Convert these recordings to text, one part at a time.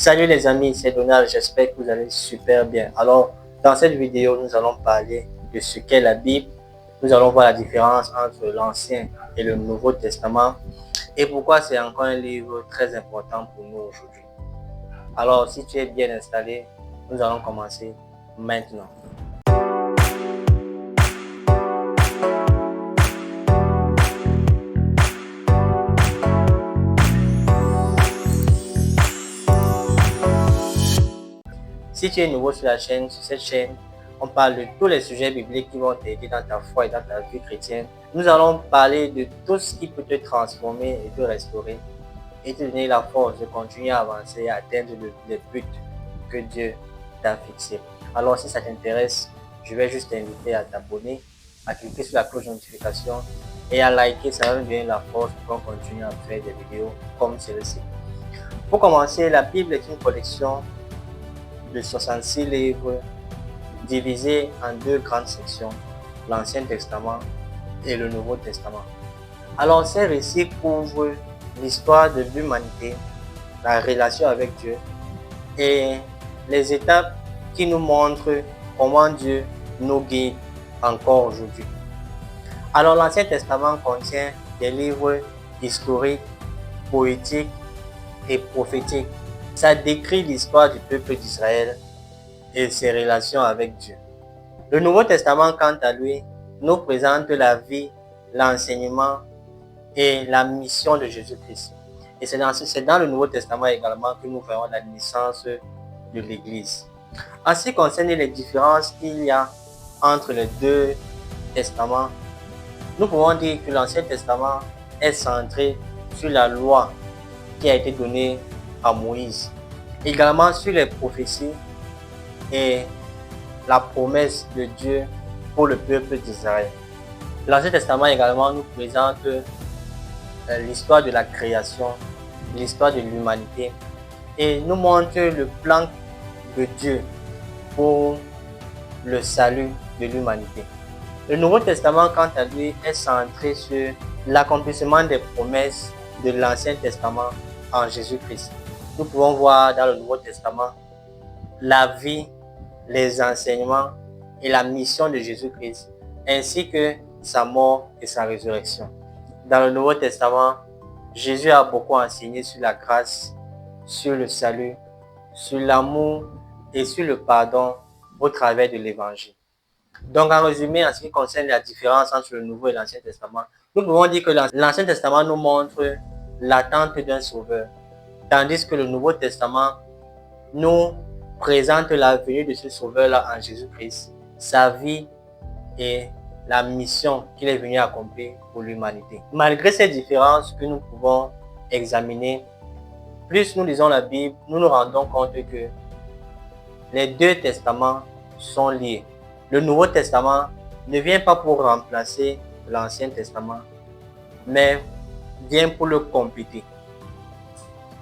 Salut les amis, c'est Donald, j'espère que vous allez super bien. Alors, dans cette vidéo, nous allons parler de ce qu'est la Bible. Nous allons voir la différence entre l'Ancien et le Nouveau Testament et pourquoi c'est encore un livre très important pour nous aujourd'hui. Alors, si tu es bien installé, nous allons commencer maintenant. Si tu es nouveau sur cette chaîne, on parle de tous les sujets bibliques qui vont t'aider dans ta foi et dans ta vie chrétienne. Nous allons parler de tout ce qui peut te transformer et te restaurer et te donner la force de continuer à avancer et à atteindre les buts que Dieu t'a fixés. Alors si ça t'intéresse, je vais juste t'inviter à t'abonner, à cliquer sur la cloche de notification et à liker, ça va me donner la force pour continuer à faire des vidéos comme celle-ci. Pour commencer, la Bible est une collection de 66 livres divisés en deux grandes sections, l'Ancien Testament et le Nouveau Testament. Alors ces récits couvrent l'histoire de l'humanité, la relation avec Dieu et les étapes qui nous montrent comment Dieu nous guide encore aujourd'hui. Alors l'Ancien Testament contient des livres historiques, poétiques et prophétiques. Ça décrit l'histoire du peuple d'Israël et ses relations avec Dieu. Le Nouveau Testament, quant à lui, nous présente la vie, l'enseignement et la mission de Jésus-Christ. Et c'est dans le Nouveau Testament également que nous verrons la naissance de l'Église. En ce qui concerne les différences qu'il y a entre les deux testaments, nous pouvons dire que l'Ancien Testament est centré sur la loi qui a été donnée à Moïse, également sur les prophéties et la promesse de Dieu pour le peuple d'Israël. L'Ancien Testament également nous présente l'histoire de la création, l'histoire de l'humanité et nous montre le plan de Dieu pour le salut de l'humanité. Le Nouveau Testament, quant à lui, est centré sur l'accomplissement des promesses de l'Ancien Testament en Jésus-Christ. Nous pouvons voir dans le Nouveau Testament la vie, les enseignements et la mission de Jésus-Christ, ainsi que sa mort et sa résurrection. Dans le Nouveau Testament, Jésus a beaucoup enseigné sur la grâce, sur le salut, sur l'amour et sur le pardon au travers de l'Évangile. Donc en résumé, en ce qui concerne la différence entre le Nouveau et l'Ancien Testament, nous pouvons dire que l'Ancien Testament nous montre l'attente d'un sauveur, tandis que le Nouveau Testament nous présente la venue de ce sauveur-là en Jésus-Christ, sa vie et la mission qu'il est venu accomplir pour l'humanité. Malgré ces différences que nous pouvons examiner, plus nous lisons la Bible, nous nous rendons compte que les deux testaments sont liés. Le Nouveau Testament ne vient pas pour remplacer l'Ancien Testament, mais vient pour le compléter.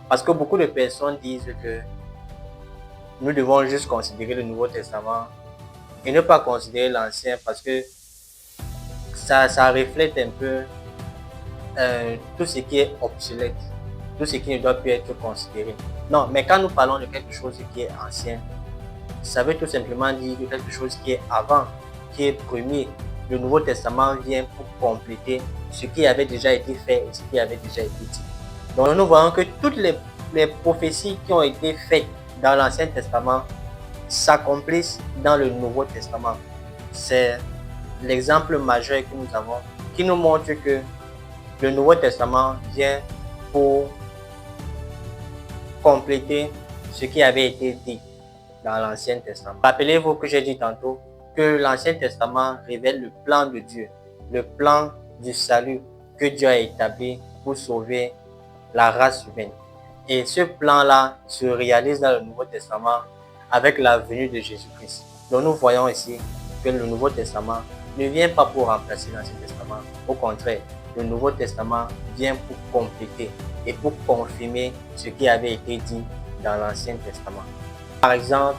Parce que beaucoup de personnes disent que nous devons juste considérer le Nouveau Testament et ne pas considérer l'Ancien parce que ça reflète un peu tout ce qui est obsolète, tout ce qui ne doit plus être considéré. Non, mais quand nous parlons de quelque chose qui est ancien, ça veut tout simplement dire quelque chose qui est avant, qui est premier. Le Nouveau Testament vient pour compléter ce qui avait déjà été fait et ce qui avait déjà été dit. Donc nous voyons que toutes les prophéties qui ont été faites dans l'Ancien Testament s'accomplissent dans le Nouveau Testament. C'est l'exemple majeur que nous avons qui nous montre que le Nouveau Testament vient pour compléter ce qui avait été dit dans l'Ancien Testament. Rappelez-vous que j'ai dit tantôt que l'Ancien Testament révèle le plan de Dieu, le plan du salut que Dieu a établi pour sauver la race humaine. Et ce plan-là se réalise dans le Nouveau Testament avec la venue de Jésus-Christ. Donc nous voyons ici que le Nouveau Testament ne vient pas pour remplacer l'Ancien Testament. Au contraire, le Nouveau Testament vient pour compléter et pour confirmer ce qui avait été dit dans l'Ancien Testament. Par exemple,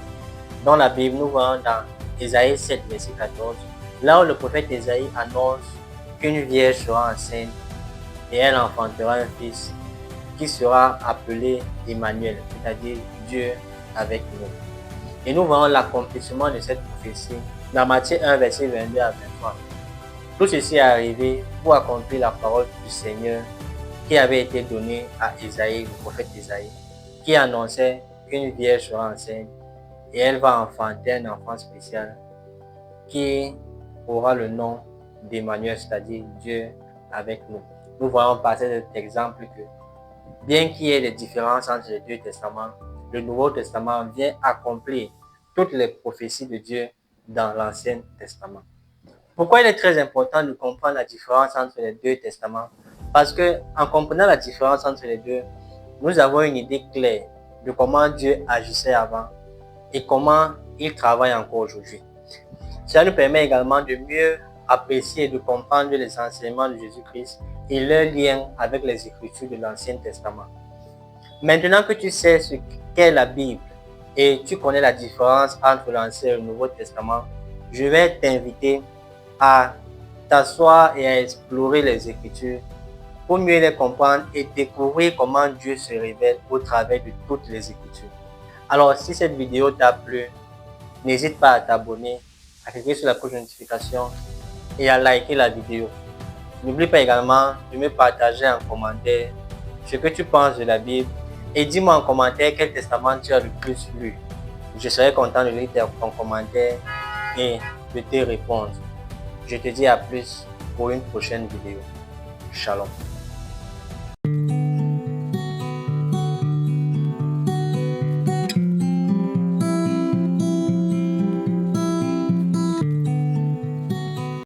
dans la Bible, nous voyons dans Ésaïe 7, verset 14, là où le prophète Ésaïe annonce qu'une vierge sera enceinte et elle enfantera un fils qui sera appelé Emmanuel, c'est-à-dire Dieu avec nous. Et nous voyons l'accomplissement de cette prophétie dans Matthieu 1, verset 22 à 23. Tout ceci est arrivé pour accomplir la parole du Seigneur qui avait été donnée à Isaïe, le prophète Isaïe, qui annonçait qu'une vierge sera enceinte et elle va enfanter un enfant spécial qui aura le nom d'Emmanuel, c'est-à-dire Dieu avec nous. Nous voyons par cet exemple que bien qu'il y ait des différences entre les deux testaments, le Nouveau Testament vient accomplir toutes les prophéties de Dieu dans l'Ancien Testament. Pourquoi il est très important de comprendre la différence entre les deux testaments? Parce que en comprenant la différence entre les deux, nous avons une idée claire de comment Dieu agissait avant et comment il travaille encore aujourd'hui. Cela nous permet également de mieux apprécier et de comprendre les enseignements de Jésus-Christ et leur lien avec les Écritures de l'Ancien Testament. Maintenant que tu sais ce qu'est la Bible et tu connais la différence entre l'Ancien et le Nouveau Testament, je vais t'inviter à t'asseoir et à explorer les Écritures pour mieux les comprendre et découvrir comment Dieu se révèle au travers de toutes les Écritures. Alors, si cette vidéo t'a plu, n'hésite pas à t'abonner, à cliquer sur la cloche de notification et à liker la vidéo. N'oublie pas également de me partager en commentaire ce que tu penses de la Bible et dis-moi en commentaire quel testament tu as le plus lu. Je serai content de lire ton commentaire et de te répondre. Je te dis à plus pour une prochaine vidéo. Shalom.